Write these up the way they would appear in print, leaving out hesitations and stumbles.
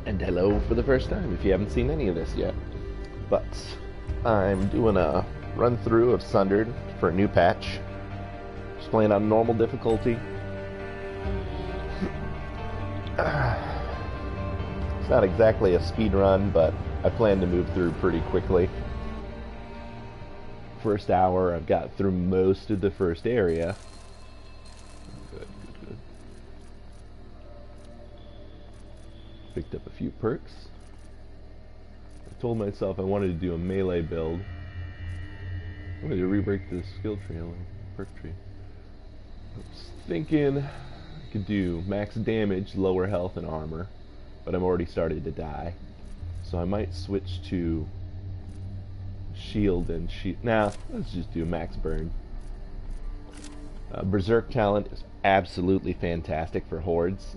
And hello for the first time if you haven't seen any of this yet. But I'm doing a run through of Sundered for a new patch. Just playing on normal difficulty. It's not exactly a speed run, but I plan to move through pretty quickly. First hour, I've got through most of the first area. Good. Picked up a few perks. I told myself I wanted to do a melee build. I'm going to re-break the skill tree, perk tree. I was thinking I could do max damage, lower health, and armor, but I'm already started to die. So I might switch to shield and shield. Nah, let's just do max burn. Berserk talent is absolutely fantastic for hordes.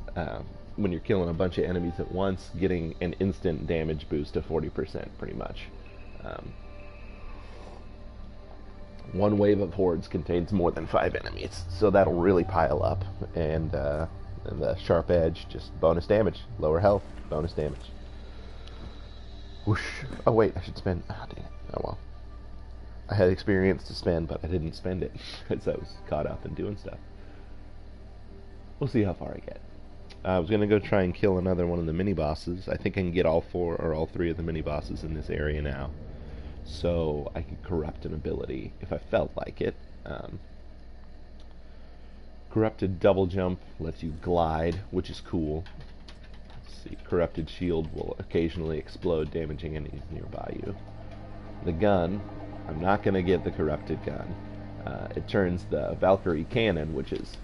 When you're killing a bunch of enemies at once, getting an instant damage boost of 40% pretty much. One wave of hordes contains more than 5 enemies, so that'll really pile up. And the sharp edge, just bonus damage. Lower health, bonus damage. Whoosh. Oh wait, I should spend... Oh dang it. Oh well. I had experience to spend, but I didn't spend it because I was caught up in doing stuff. We'll see how far I get. I was going to go try and kill another one of the mini-bosses. I think I can get all 4 or all 3 of the mini-bosses in this area now. So I could corrupt an ability if I felt like it. Corrupted double jump lets you glide, which is cool. Let's see. Corrupted shield will occasionally explode, damaging enemies nearby you. The gun, I'm not going to get the corrupted gun. It turns the Valkyrie cannon, which is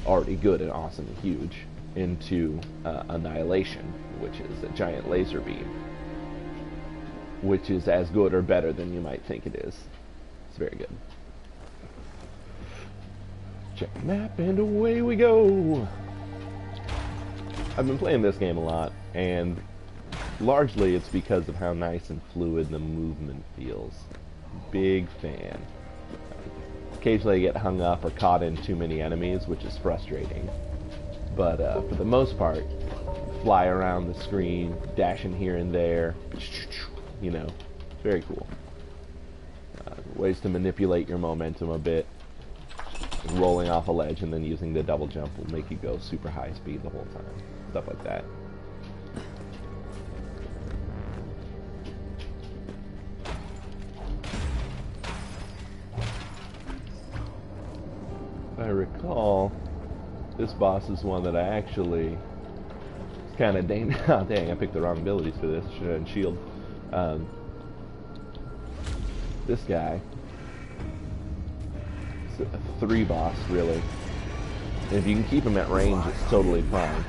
already good and awesome and huge, into Annihilation, which is a giant laser beam, which is as good or better than you might think it is. It's very good. Check the map and away we go! I've been playing this game a lot, and largely it's because of how nice and fluid the movement feels. Big fan. Occasionally I get hung up or caught in too many enemies, which is frustrating. But for the most part, fly around the screen, dashing here and there, you know, very cool. Ways to manipulate your momentum a bit. Rolling off a ledge and then using the double jump will make you go super high speed the whole time. Stuff like that. If I recall, this boss is one that I actually kind of oh dang, I picked the wrong abilities for this. Should have done shield. This guy, it's a 3 boss really. And if you can keep him at range, it's totally fine.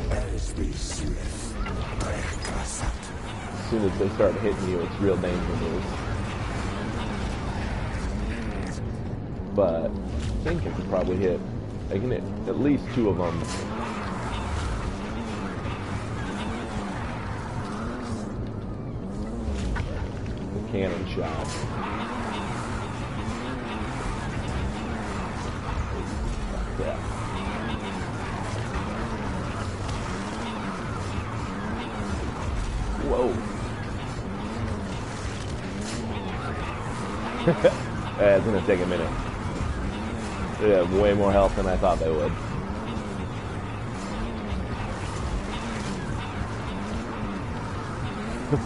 As soon as they start hitting you, it's real dangerous. But I think I can probably hit. I can hit at least 2 of them. The cannon shot. Yeah. Whoa. It's gonna take a minute. They have way more health than I thought they would.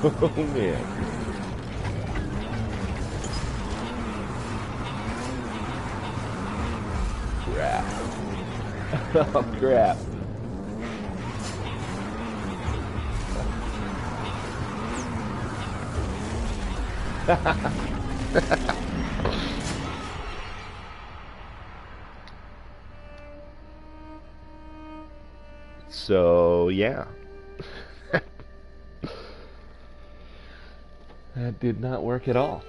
Oh man. Crap. Oh crap. So, yeah. That did not work at all.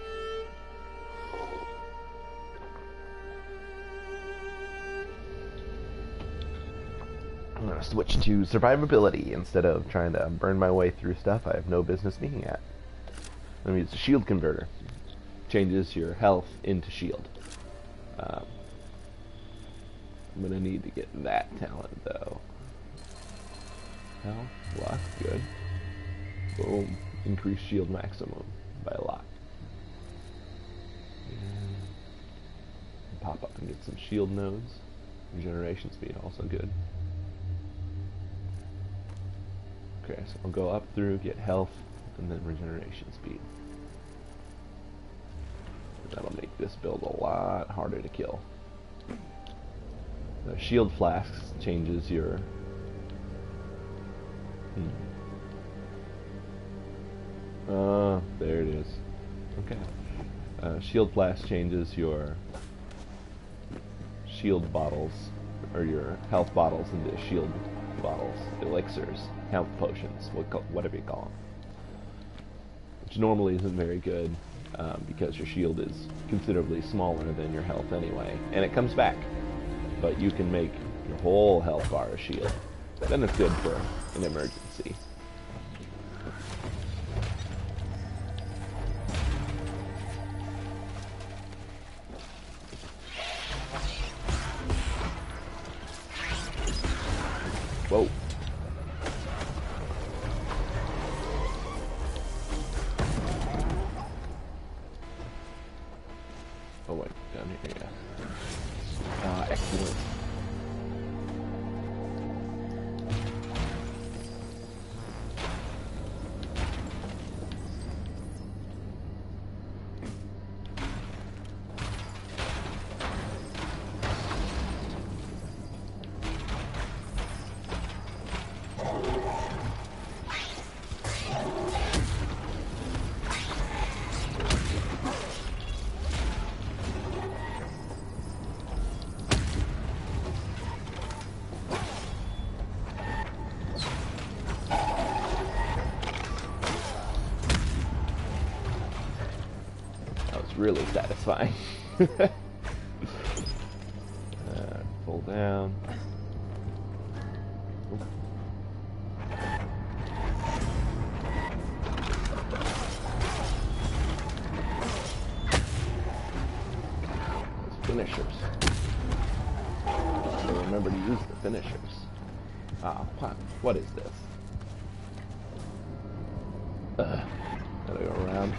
I'm going to switch to survivability instead of trying to burn my way through stuff I have no business being at. Let me use the shield converter. Changes your health into shield. I'm going to need to get that talent, though. Health, luck, good. Boom. Increase shield maximum by a lot. And pop up and get some shield nodes. Regeneration speed, also good. Okay, so I'll go up through, get health, and then regeneration speed. That'll make this build a lot harder to kill. The shield flasks changes your... there it is. Okay. Shield flask changes your shield bottles, or your health bottles into shield bottles, elixirs, health potions, whatever you call them. Which normally isn't very good, because your shield is considerably smaller than your health anyway, and it comes back. But you can make your whole health bar a shield. Then it's good for an emergency. Whoa. Oh wait, down here, yeah. Excellent. Really satisfying. Pull down. Those finishers. So remember to use the finishers. Ah, what is this? Gotta go around.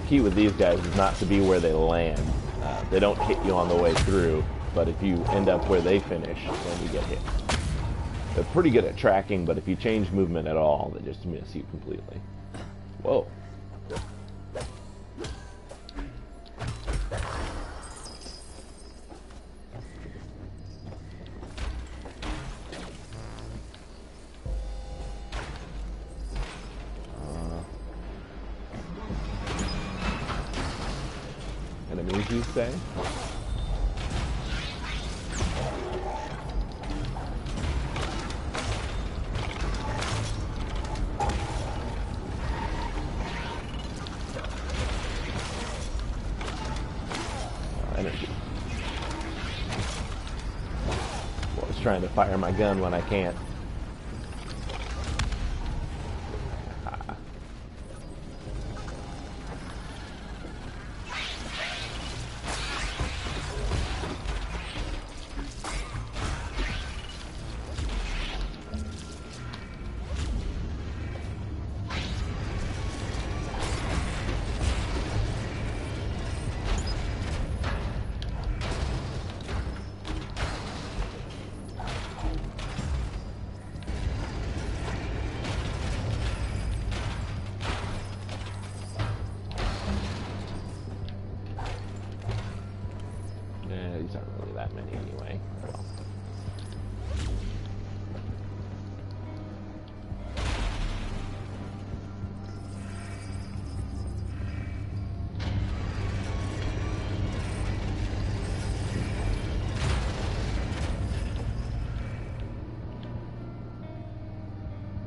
Key with these guys is not to be where they land. They don't hit you on the way through, but if you end up where they finish, then you get hit. They're pretty good at tracking, but if you change movement at all, they just miss you completely. Whoa. Enemies, you say? Energy. Well, I was trying to fire my gun when I can't.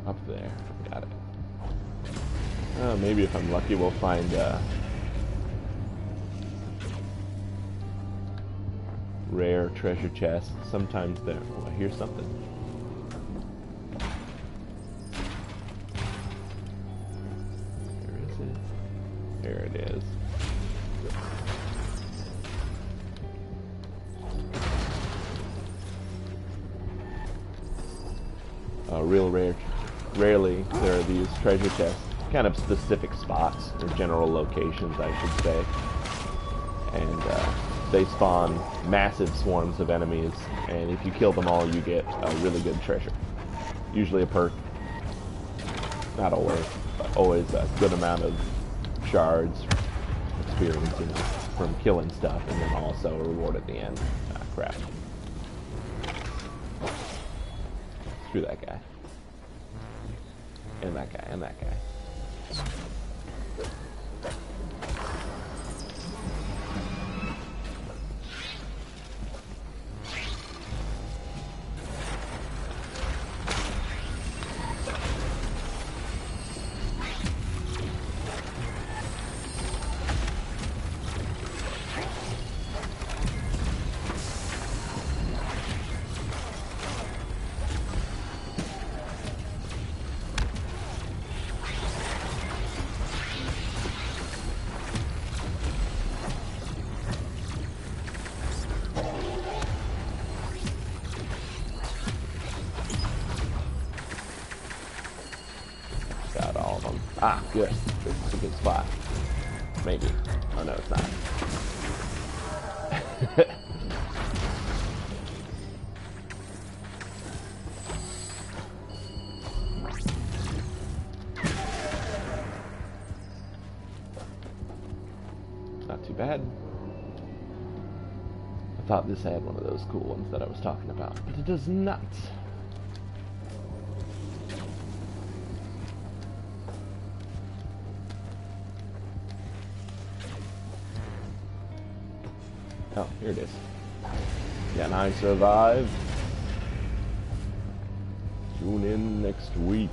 Up there. Got it. Maybe if I'm lucky we'll find rare treasure chest. Sometimes there. Oh, I hear something. Where is it? There it is. Rarely there are these treasure chests. Kind of specific spots or general locations, I should say. And they spawn massive swarms of enemies, and if you kill them all, you get a really good treasure. Usually a perk. Not always, but always a good amount of shards, experience, you know, from killing stuff, and then also a reward at the end. Ah, crap. Screw that guy. And that guy, and that guy. Ah, good. This is a good spot. Maybe. Oh no, it's not. Not too bad. I thought this had one of those cool ones that I was talking about, but it does not. Oh, here it is. Yeah, and I survived. Tune in next week.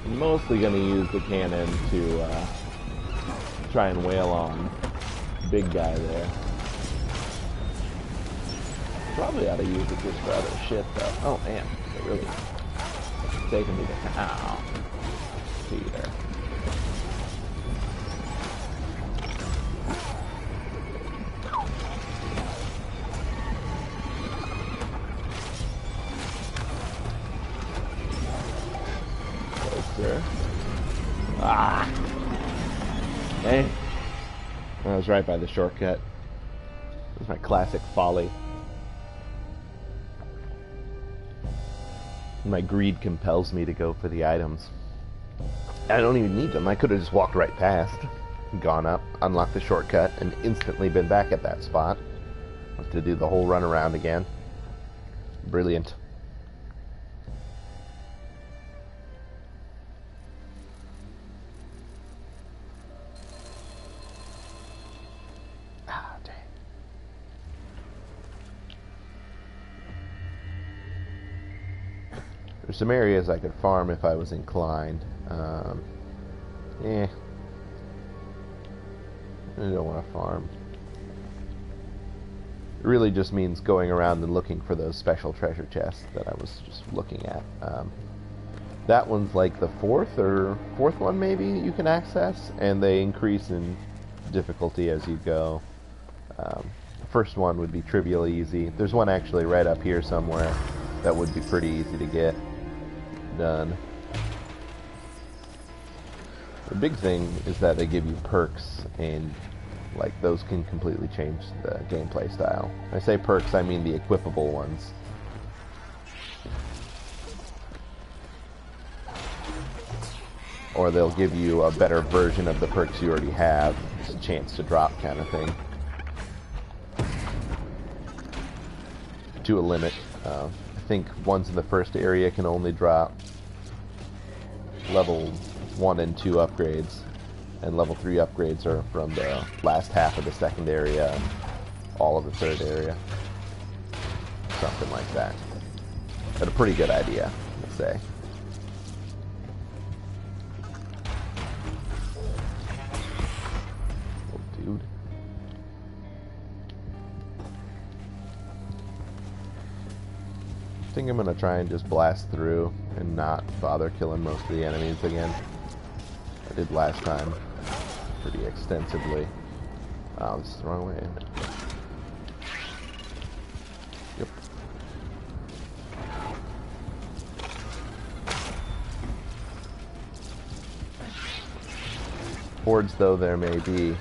I'm mostly going to use the cannon to try and wail on the big guy there. Probably ought to use it just for other shit though. Oh man, they're really taking me to... Ow. See you there. Ah! Dang. I was right by the shortcut. It was my classic folly. My greed compels me to go for the items. I don't even need them. I could have just walked right past, gone up, unlocked the shortcut, and instantly been back at that spot. Have to do the whole run around again. Brilliant. There's some areas I could farm if I was inclined. I don't want to farm. It really just means going around and looking for those special treasure chests that I was just looking at. That one's like the fourth one maybe you can access, and they increase in difficulty as you go. The first one would be trivial easy. There's one actually right up here somewhere that would be pretty easy to get done. The big thing is that they give you perks, and like those can completely change the gameplay style. When I say perks, I mean the equipable ones. or they'll give you a better version of the perks you already have. It's a chance to drop kind of thing. To a limit. I think ones in the first area can only drop level 1 and 2 upgrades, and level 3 upgrades are from the last half of the second area, all of the third area. Something like that. But a pretty good idea, I'd say. Oh, dude. I think I'm gonna try and just blast through and not bother killing most of the enemies again. I did last time pretty extensively. Oh, this is the wrong way. Yep. Hordes though there may be,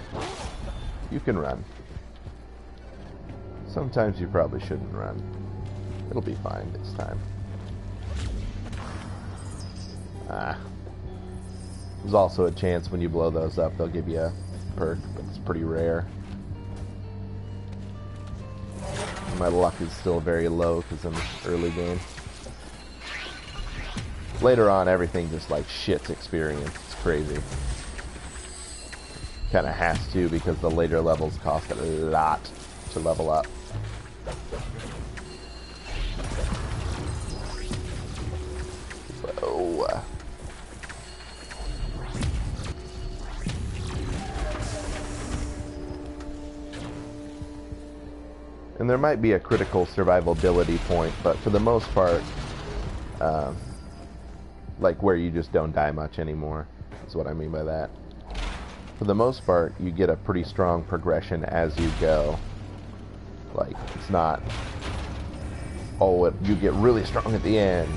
you can run. Sometimes you probably shouldn't run. It'll be fine this time. There's also a chance when you blow those up they'll give you a perk, but it's pretty rare. My luck is still very low because I'm early game. Later on everything just like shits experience. It's crazy. Kinda has to, because the later levels cost a lot to level up. So, and there might be a critical survivability point, but for the most part, like where you just don't die much anymore, is what I mean by that. For the most part, you get a pretty strong progression as you go. Like, it's not, oh, you get really strong at the end.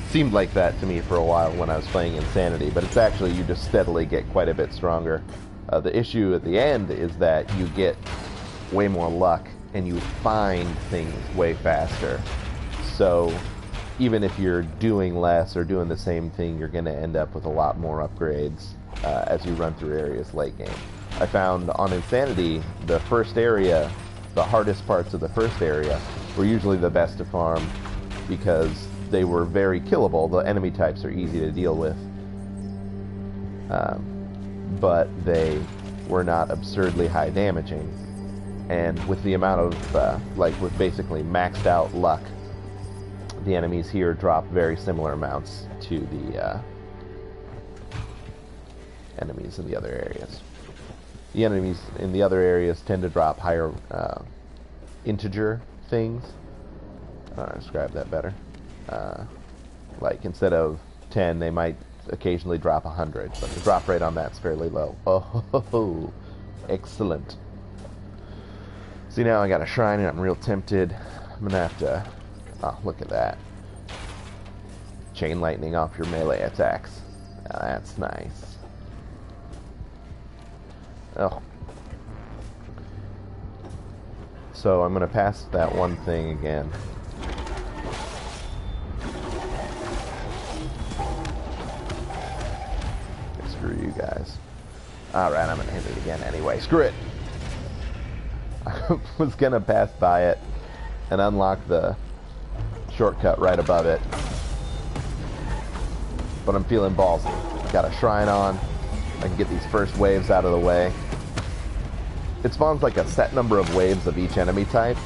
Seemed like that to me for a while when I was playing Insanity, but it's actually, you just steadily get quite a bit stronger. The issue at the end is that you get way more luck, and you find things way faster. So, even if you're doing less or doing the same thing, you're going to end up with a lot more upgrades as you run through areas late game. I found on Insanity, the first area, the hardest parts of the first area, were usually the best to farm because they were very killable. The enemy types are easy to deal with, but they were not absurdly high damaging. And with the amount of, like with basically maxed out luck, the enemies here drop very similar amounts to the enemies in the other areas. The enemies in the other areas tend to drop higher integer things. I'll describe that better. Like instead of 10, they might occasionally drop 100, but the drop rate on that's fairly low. Oh, excellent. See, now I got a shrine and I'm real tempted. I'm gonna have to, oh, look at that. Chain lightning off your melee attacks. Now that's nice. Oh. So I'm gonna pass that one thing again. Screw you guys. Alright, I'm gonna hit it again anyway. Screw it! I was gonna pass by it and unlock the shortcut right above it, but I'm feeling ballsy. Got a shrine on. I can get these first waves out of the way. It spawns like a set number of waves of each enemy type.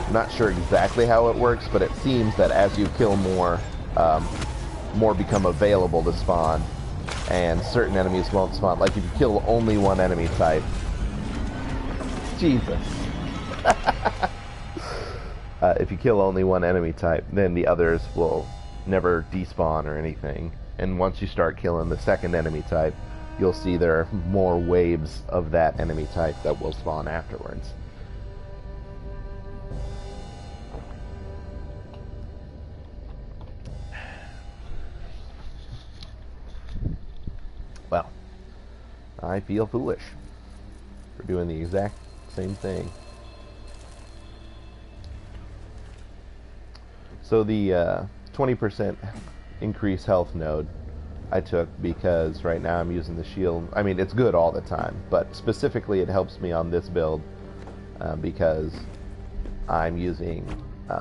I'm not sure exactly how it works, but it seems that as you kill more, more become available to spawn, and certain enemies won't spawn. Like if you kill only one enemy type, Jesus. If you kill only one enemy type, then the others will never despawn or anything. And once you start killing the second enemy type, you'll see there are more waves of that enemy type that will spawn afterwards. Well, I feel foolish for doing the exact same thing. So the 20% increase health node I took because right now I'm using the shield. I mean, it's good all the time, but specifically it helps me on this build because I'm using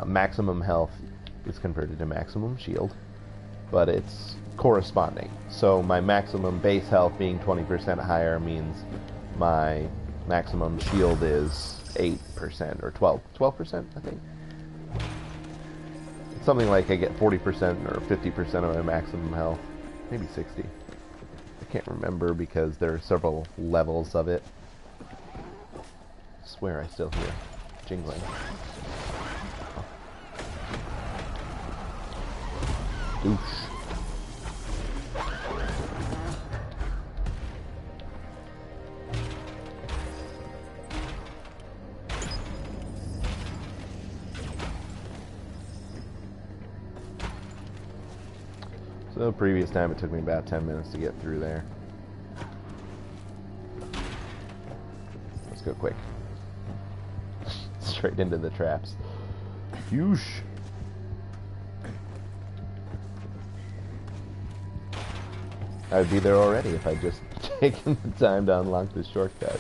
maximum health is converted to maximum shield, but it's corresponding. So my maximum base health being 20% higher means my maximum shield is 8% or 12%, I think. It's something like I get 40% or 50% of my maximum health. Maybe 60. I can't remember because there are several levels of it. I swear I still hear jingling. Oosh. So the previous time it took me about 10 minutes to get through there. Let's go quick. Straight into the traps. Whoosh. I'd be there already if I'd just taken the time to unlock this shortcut.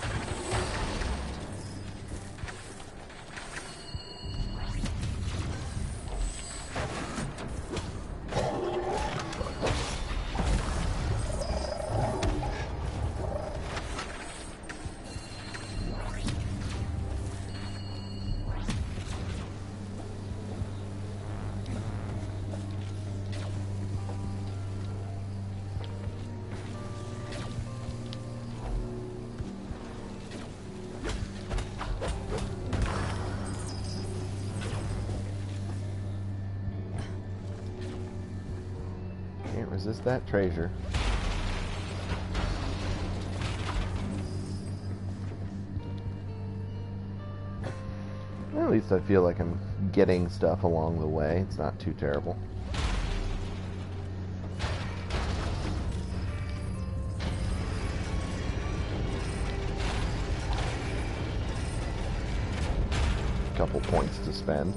Can't resist that treasure. At least I feel like I'm getting stuff along the way. It's not too terrible. Couple points to spend.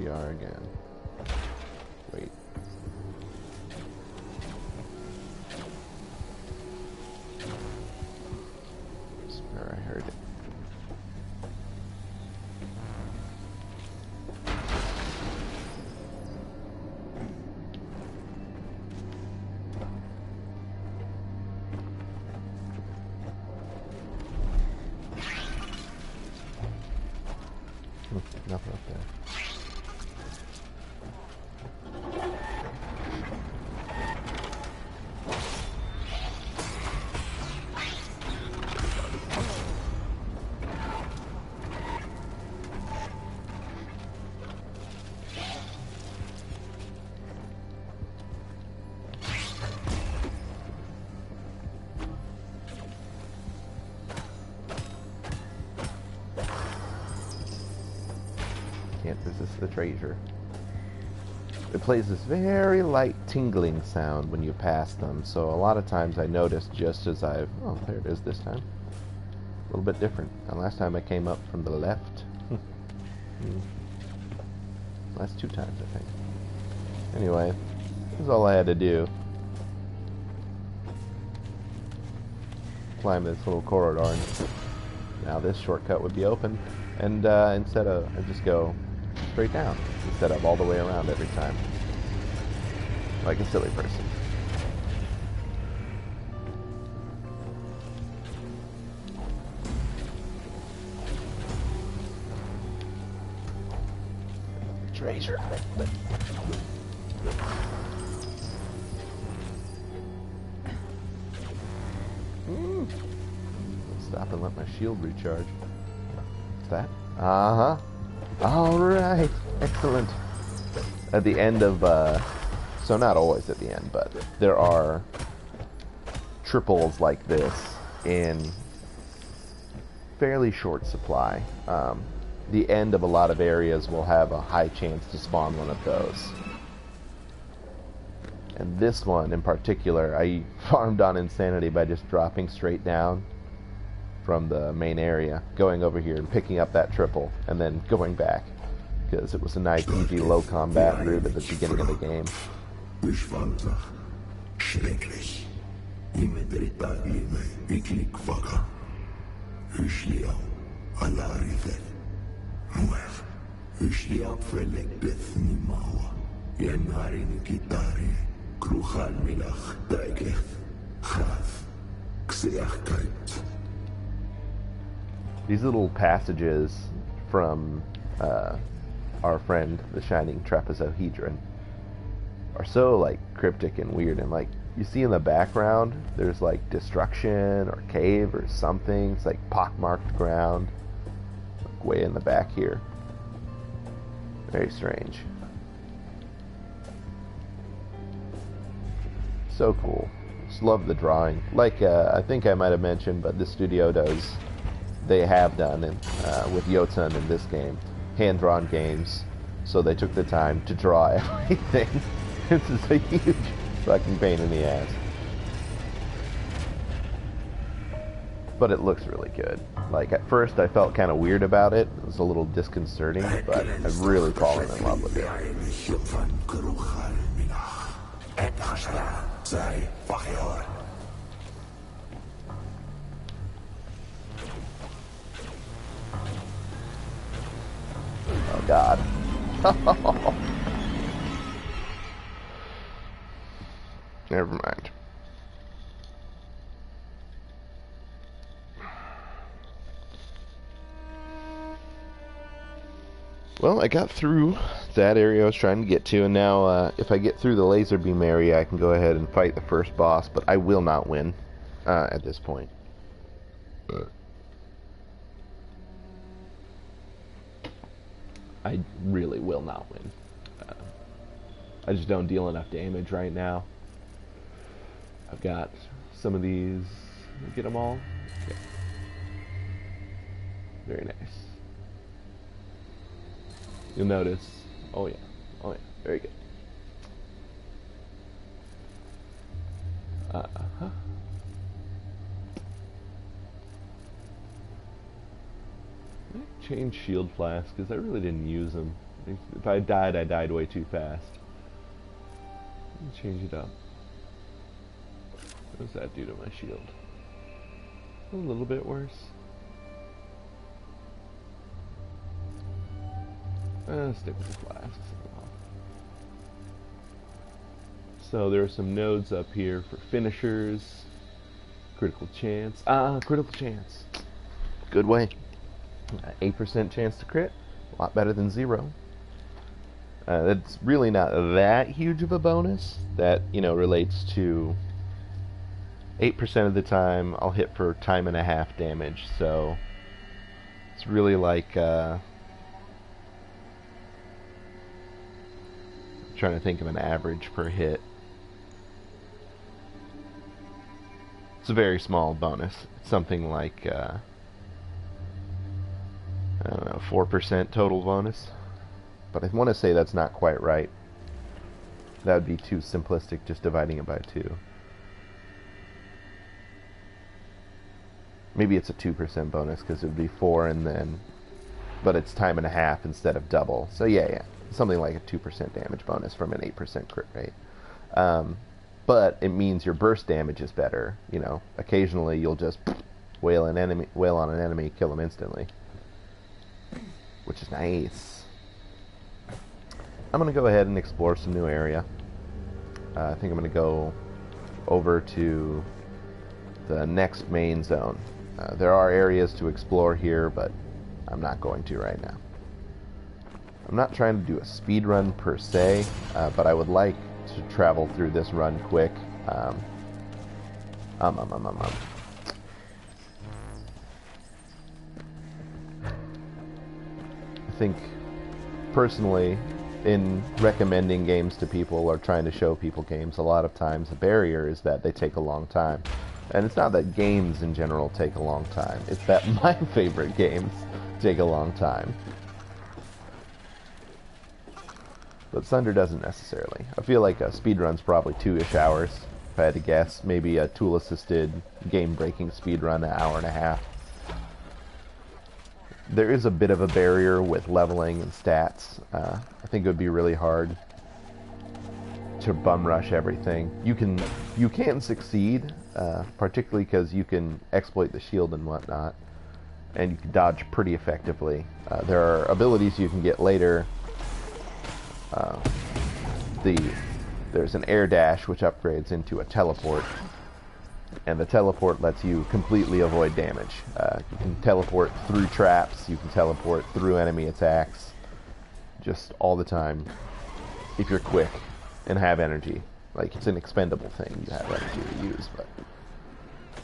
Again. Wait. I swear I heard it. Nothing up there. Can't resist the treasure. It plays this very light tingling sound when you pass them, so a lot of times I notice just as I've... Oh, there it is this time. A little bit different. And last time I came up from the left. Last 2 times, I think. Anyway, this is all I had to do. Climb this little corridor, and now this shortcut would be open. And instead of... I just go straight down instead of all the way around every time, like a silly person. Treasure. Stop and let my shield recharge. What's that? Uh-huh. Alright. Excellent. At the end of, so not always at the end, but there are triples like this in fairly short supply. The end of a lot of areas will have a high chance to spawn one of those. And this one in particular, I farmed on Insanity by just dropping straight down from the main area, going over here and picking up that triple, and then going back, because it was a nice, easy, low combat route at the beginning of the game. These little passages from our friend, the Shining Trapezohedron, are so like cryptic and weird, and like you see in the background there's like destruction or cave or something. It's like pockmarked ground, like way in the back here. Very strange. So cool. Just love the drawing. Like I think I might have mentioned, but this studio does, they have done with Jotun in this game, hand-drawn games. So they took the time to draw everything. This is a huge fucking pain in the ass. But it looks really good. Like at first I felt kind of weird about it. It was a little disconcerting, but I've really fallen in love with it. Oh God. Never mind. Well, I got through that area I was trying to get to, and now if I get through the laser beam area, I can go ahead and fight the first boss, but I will not win at this point. I really will not win. I just don't deal enough damage right now. I've got some of these. Get them all? Okay. Very nice. You'll notice. Oh yeah. Oh yeah. Very good. Uh-huh. Change shield flasks because I really didn't use them. If I died, I died way too fast. Change it up. What does that do to my shield? A little bit worse. Stick with the flasks. So there are some nodes up here for finishers. Critical chance. Critical chance. Good way. 8% chance to crit. A lot better than 0. That's really not that huge of a bonus. That, you know, relates to 8% of the time I'll hit for time and a half damage. So it's really like trying to think of an average per hit. It's a very small bonus. It's something like I don't know, 4% total bonus. But I want to say that's not quite right. That would be too simplistic, just dividing it by 2. Maybe it's a 2% bonus because it would be 4 and then, but it's time and a half instead of double. So yeah, something like a 2% damage bonus from an 8% crit rate. But it means your burst damage is better. You know, occasionally you'll just wail on an enemy, kill them instantly, which is nice. I'm gonna go ahead and explore some new area. I think I'm gonna go over to the next main zone. There are areas to explore here, but I'm not going to right now. I'm not trying to do a speed run per se, but I would like to travel through this run quick. I think personally, in recommending games to people or trying to show people games, a lot of times the barrier is that they take a long time. And it's not that games in general take a long time, it's that my favorite games take a long time. But Sundered doesn't necessarily. I feel like a speedrun's probably 2-ish hours, if I had to guess. Maybe a tool-assisted, game-breaking speedrun, an hour and a half. There is a bit of a barrier with leveling and stats. I think it would be really hard to bum rush everything. You can succeed, particularly because you can exploit the shield and whatnot, and you can dodge pretty effectively. There are abilities you can get later. There's an air dash which upgrades into a teleport, and the teleport lets you completely avoid damage. You can teleport through traps, you can teleport through enemy attacks, just all the time, if you're quick and have energy. Like, it's an expendable thing, you have energy to use, but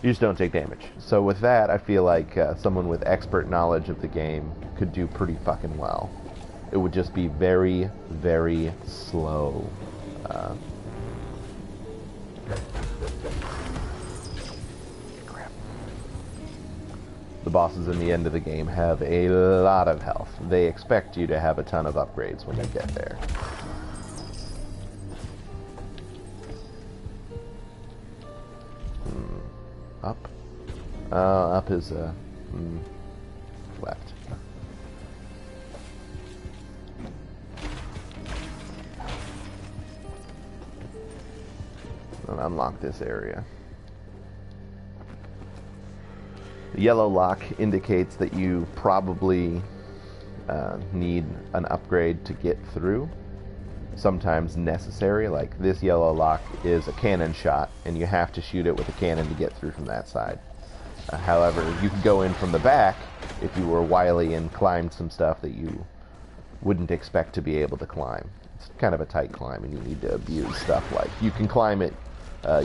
you just don't take damage. So with that, I feel like someone with expert knowledge of the game could do pretty fucking well. It would just be very, very slow. Crap. The bosses in the end of the game have a lot of health. They expect you to have a ton of upgrades when you get there. Up? Up is left. And unlock this area. The yellow lock indicates that you probably need an upgrade to get through. Sometimes necessary, like this yellow lock is a cannon shot, and you have to shoot it with a cannon to get through from that side. However, you can go in from the back if you were wily and climbed some stuff that you wouldn't expect to be able to climb. It's kind of a tight climb, and you need to abuse stuff like you can climb it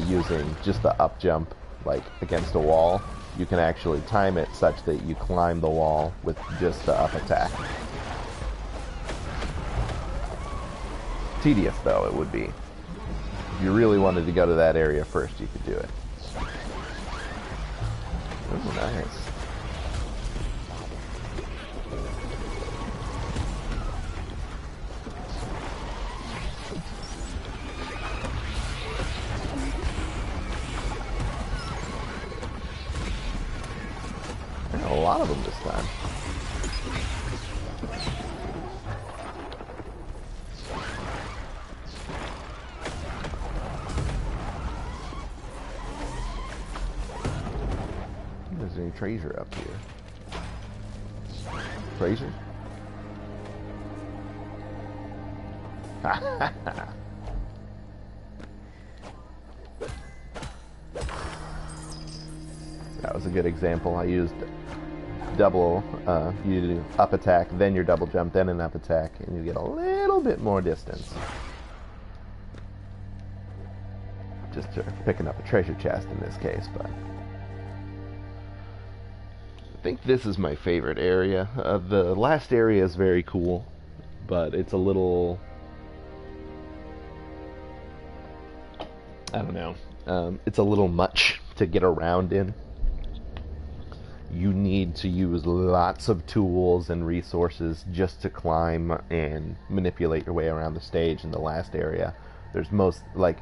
using just the up jump, like against a wall. You can actually time it such that you climb the wall with just the up attack. Tedious, though, it would be. If you really wanted to go to that area first, you could do it. Oh, nice. There are a lot of them this time. There's any treasure up here. Treasure? That was a good example. I used double, you do up attack, then your double jump, then an up attack, and you get a little bit more distance. Just picking up a treasure chest in this case, but I think this is my favorite area. The last area is very cool, but it's a little, I don't know, it's a little much to get around in. You need to use lots of tools and resources just to climb and manipulate your way around the stage. In the last area, there's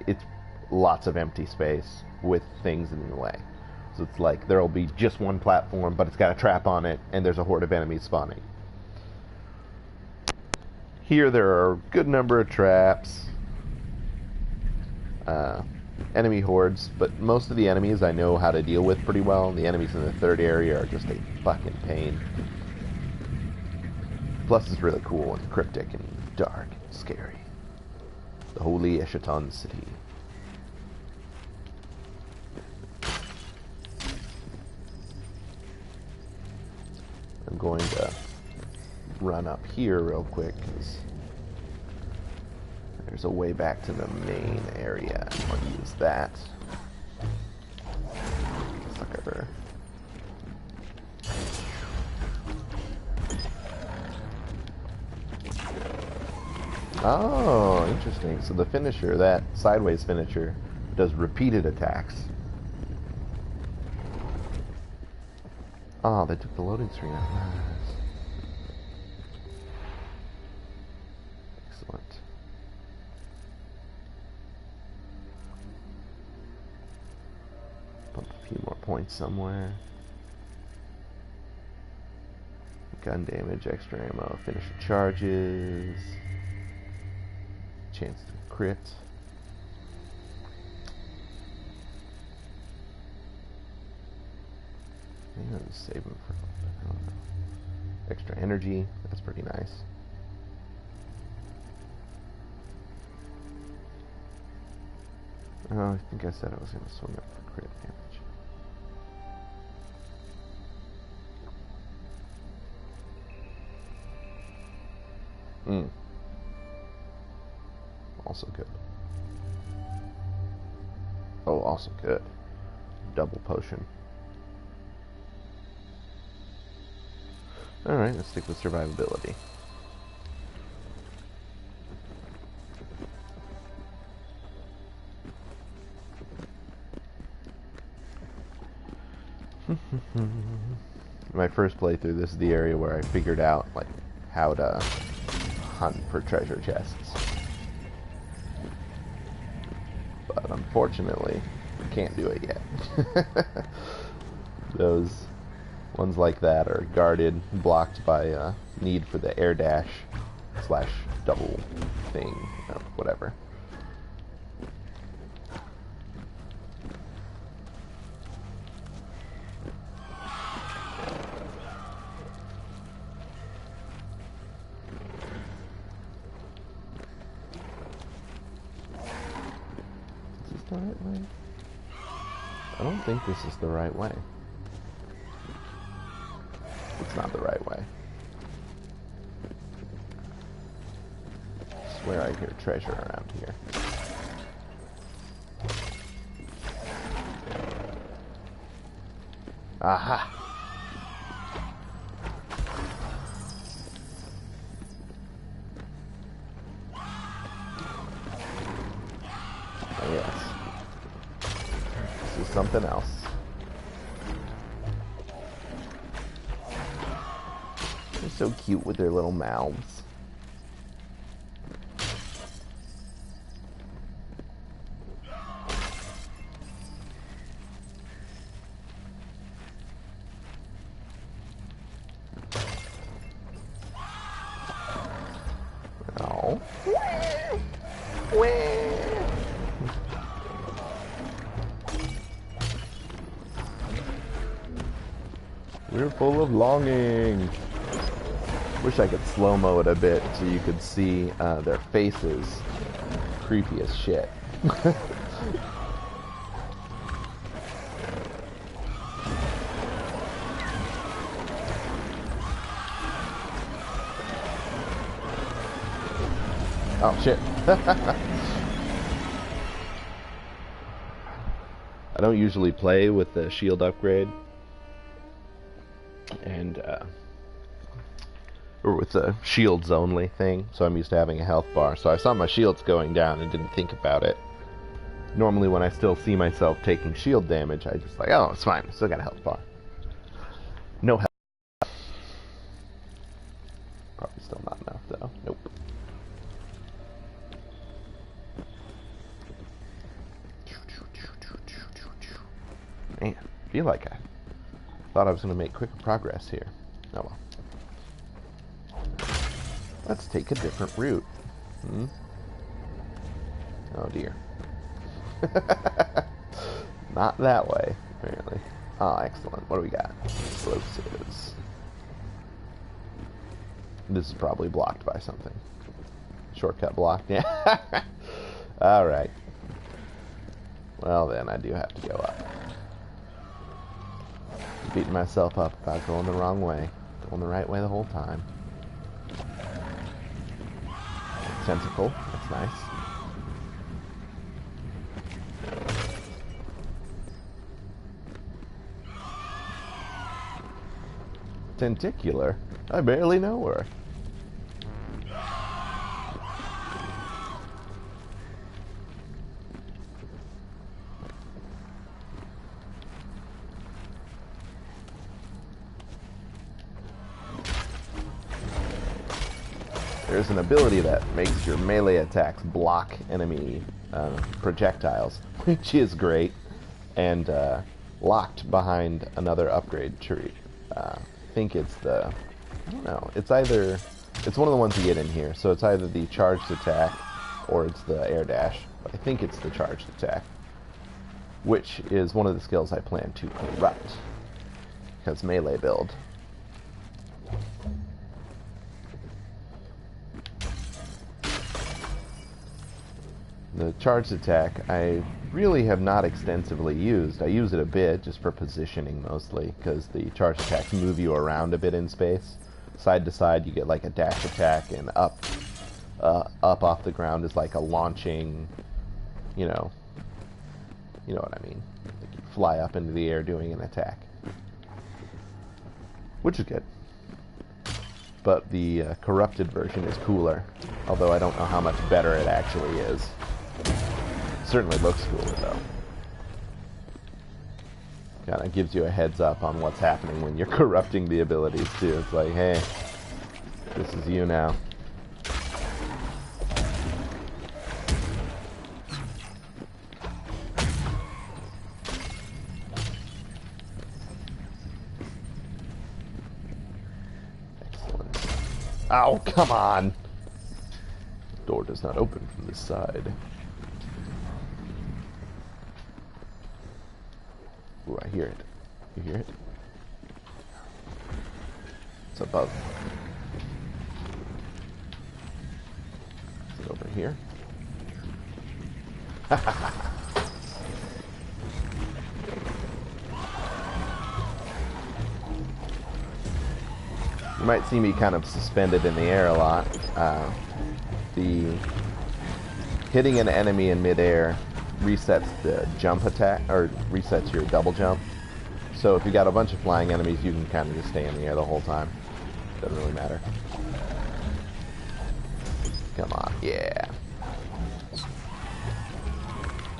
it's lots of empty space with things in the way. So it's like there'll be just one platform, but it's got a trap on it, and there's a horde of enemies spawning. Here there are a good number of traps, enemy hordes, but most of the enemies I know how to deal with pretty well. The enemies in the third area are just a fucking pain. Plus it's really cool and cryptic and dark and scary. The Holy Eschaton City. I'm going to run up here real quick because there's a way back to the main area. I'm going to use that. Sucker. Oh, interesting. So the finisher, that sideways finisher, does repeated attacks. Oh, they took the loading screen out. Nice. Excellent. points somewhere. Gun damage, extra ammo, finisher charges, chance to crit. Maybe I'll just save them for a little bit. I don't know. Extra energy, that's pretty nice. Oh, I think I said I was going to swing up for crit damage. Also good. Oh, also good. Double potion. Alright, let's stick with survivability. My first playthrough, this is the area where I figured out like how to hunt for treasure chests. But unfortunately, I can't do it yet. Those ones like that are guarded, blocked by need for the air dash / double thing, or whatever. The right way? I don't think this is the right way. It's not the right way. I swear I hear treasure around here. Aha! Oh, yes. This is something else. They're so cute with their little mouths. Oh. We're full of longing. Wish I could slow-mo it a bit so you could see their faces. Creepy as shit. Oh shit. I don't usually play with the shield upgrade. And or with the shields only thing, so I'm used to having a health bar. So I saw my shields going down and didn't think about it. Normally when I still see myself taking shield damage, I just like, oh, it's fine, I still got a health bar. No health. Probably still not enough though. Nope. Man, I feel like I thought I was going to make quicker progress here. Oh well. Let's take a different route. Oh dear. Not that way, apparently. Oh, excellent. What do we got? Explosives. This is probably blocked by something. Shortcut blocked, yeah. Alright. Well then, I do have to go up. Beating myself up about going the wrong way. Going the right way the whole time. Tentacle, that's nice. Tentacular? I barely know her. There's an ability that makes your melee attacks block enemy projectiles, which is great. And locked behind another upgrade tree. I think it's the, I don't know, it's either, it's one of the ones you get in here, so it's either the charged attack or it's the air dash, but I think it's the charged attack, which is one of the skills I plan to corrupt, because melee build. The charged attack I really have not extensively used. I use it a bit just for positioning mostly, because the charged attacks move you around a bit in space. Side to side you get like a dash attack, and up off the ground is like a launching, you know what I mean. Like you fly up into the air doing an attack, which is good. But the corrupted version is cooler, although I don't know how much better it actually is. Certainly looks cooler though. Kind of gives you a heads up on what's happening when you're corrupting the abilities too. It's like, hey, this is you now. Excellent. Ow, come on! The door does not open from this side. Ooh, I hear it. You hear it? It's above. Is it over here? You might see me kind of suspended in the air a lot. The hitting an enemy in midair resets the jump attack, or resets your double jump. So if you got a bunch of flying enemies, you can kind of just stay in the air the whole time. Doesn't really matter. Come on, yeah.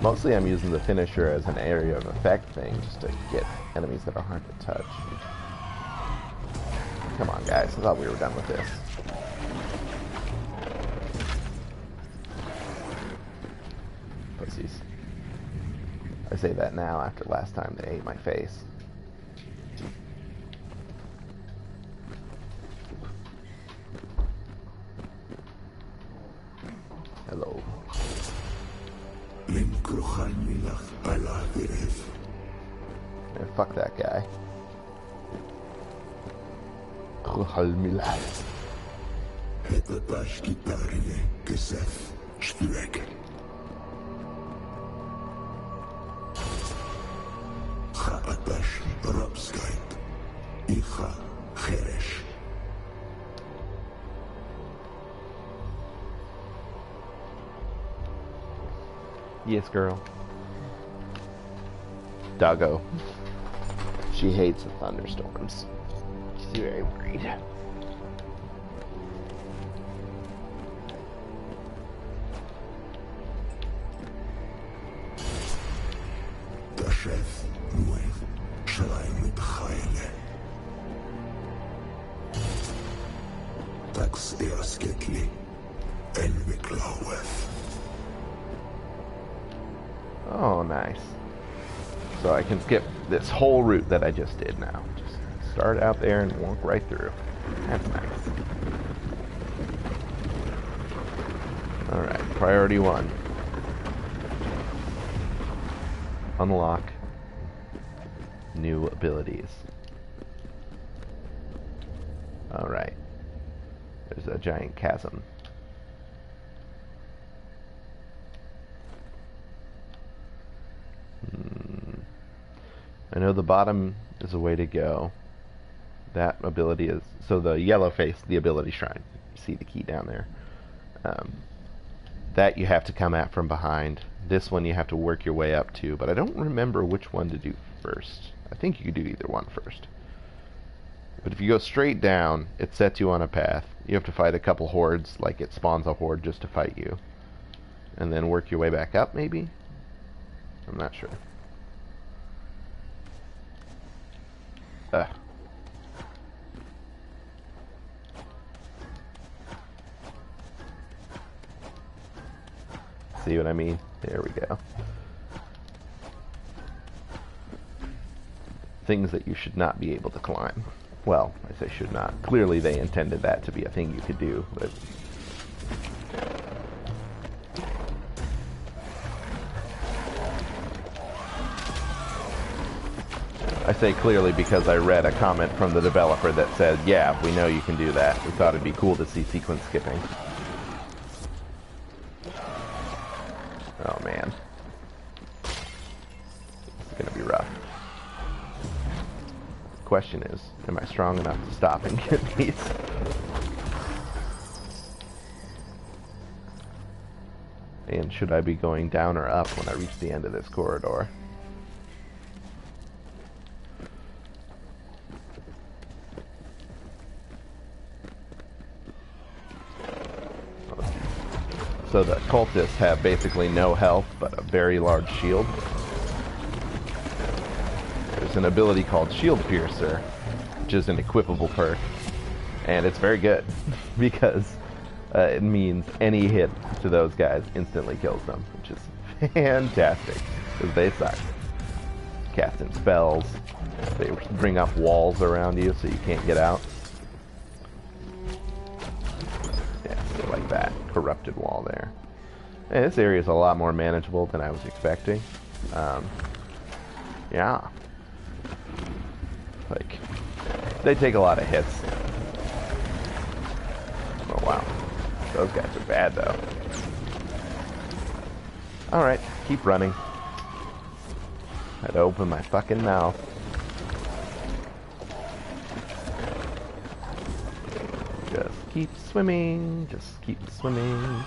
Mostly I'm using the finisher as an area of effect thing, just to get enemies that are hard to touch. Come on, guys, I thought we were done with this. Pussies. I say that now after last time they ate my face. Hello. Man, fuck that guy. Yes, girl. Doggo. She hates the thunderstorms. She's very worried. Oh, nice. So I can skip this whole route that I just did now. Just start out there and walk right through. That's nice. Alright, priority 1. Unlock new abilities. Alright. There's a giant chasm. I know the bottom is a way to go. That ability is... So the yellow face, the ability shrine. You see the key down there. That you have to come at from behind. This one you have to work your way up to, but I don't remember which one to do first. I think you could do either one first. But if you go straight down, it sets you on a path. You have to fight a couple hordes, like it spawns a horde just to fight you. And then work your way back up, maybe? I'm not sure. See what I mean? There we go. things that you should not be able to climb. Well, I say should not. Clearly they intended that to be a thing you could do, but... I say clearly because I read a comment from the developer that said, yeah, we know you can do that. We thought it'd be cool to see sequence skipping. Oh man. It's gonna be rough. Question is, am I strong enough to stop and get these? And should I be going down or up when I reach the end of this corridor? So the cultists have basically no health, but a very large shield. There's an ability called Shield Piercer, which is an equipable perk, and it's very good, because it means any hit to those guys instantly kills them, which is fantastic, because they suck. Casting spells, they bring up walls around you so you can't get out. Like that corrupted wall there. And this area is a lot more manageable than I was expecting. Yeah, like they take a lot of hits. Oh wow, those guys are bad though. All right, keep running. I had to open my fucking mouth. Just keep swimming, just keep swimming.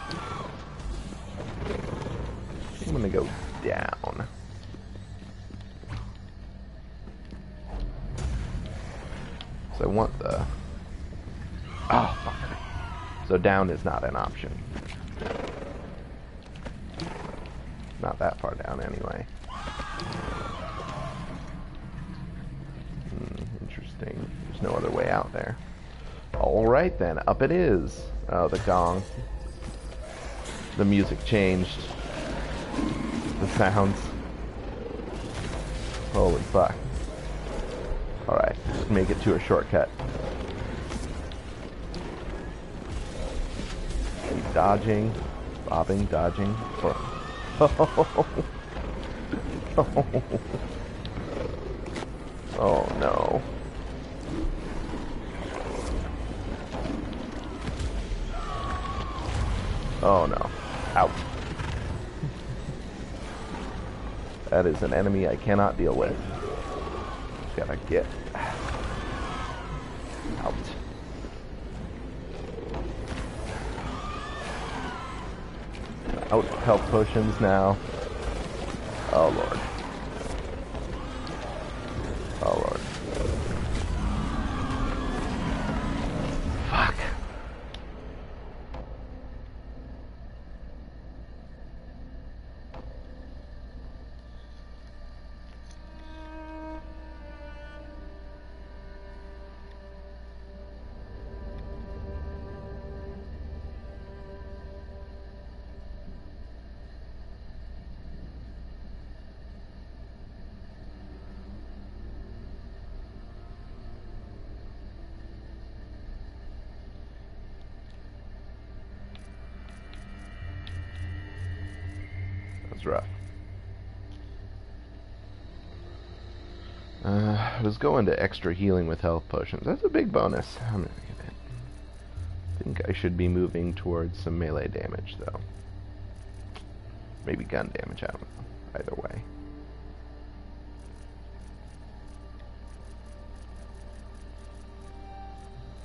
I'm gonna go down. So I want the... Oh, fuck. So down is not an option. Not that far down anyway. Interesting. There's no other way out there. Alright then, up it is. Oh, the gong. The music changed. The sounds. Holy fuck. Alright, let's make it to a shortcut. Keep dodging. Bobbing, dodging. Oh. Oh no. Oh no. Out. That is an enemy I cannot deal with. Just gotta get out. Out of health potions now. Oh lord. Oh lord. Fuck. Rough. I was going to extra healing with health potions. That's a big bonus. I'm gonna get it. I think I should be moving towards some melee damage, though. Maybe gun damage, I don't know. Either way.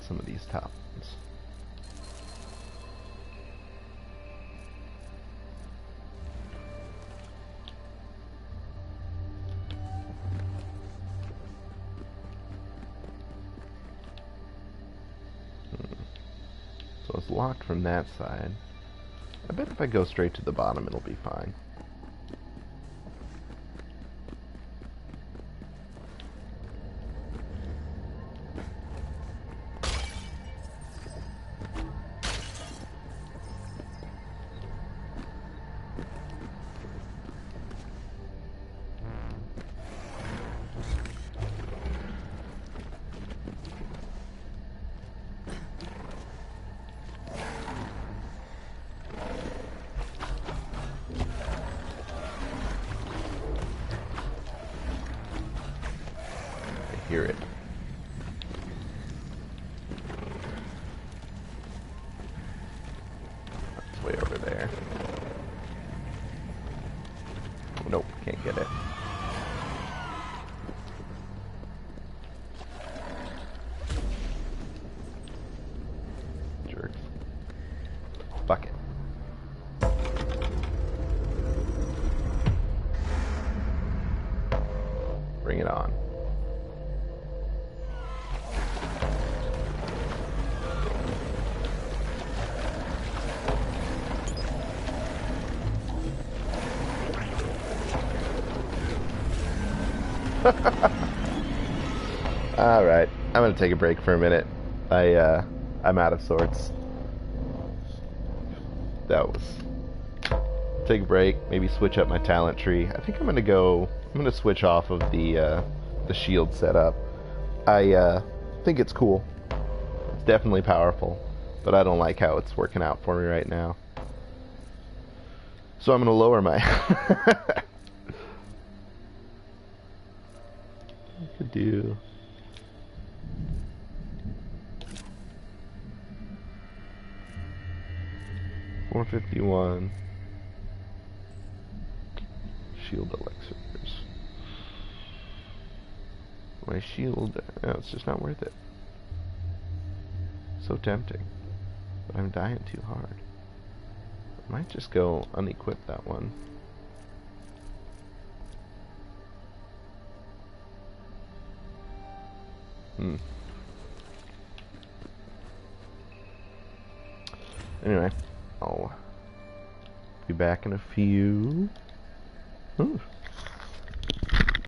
Some of these top ones. So it's locked from that side. I bet if I go straight to the bottom, it'll be fine. hear it. It's way over there. Oh, nope, can't get it. Jerks. Fuck it. Bring it on. Alright, I'm gonna take a break for a minute. I'm out of sorts. That was... Take a break, maybe switch up my talent tree. I think I'm gonna switch off of the shield setup. I think it's cool. It's definitely powerful, but I don't like how it's working out for me right now. So I'm gonna lower my... I could do... $451 shield elixirs. My shield, no, it's just not worth it. So tempting, but I'm dying too hard. I might just go unequip that one. Anyway, I'll be back in a few. Ooh.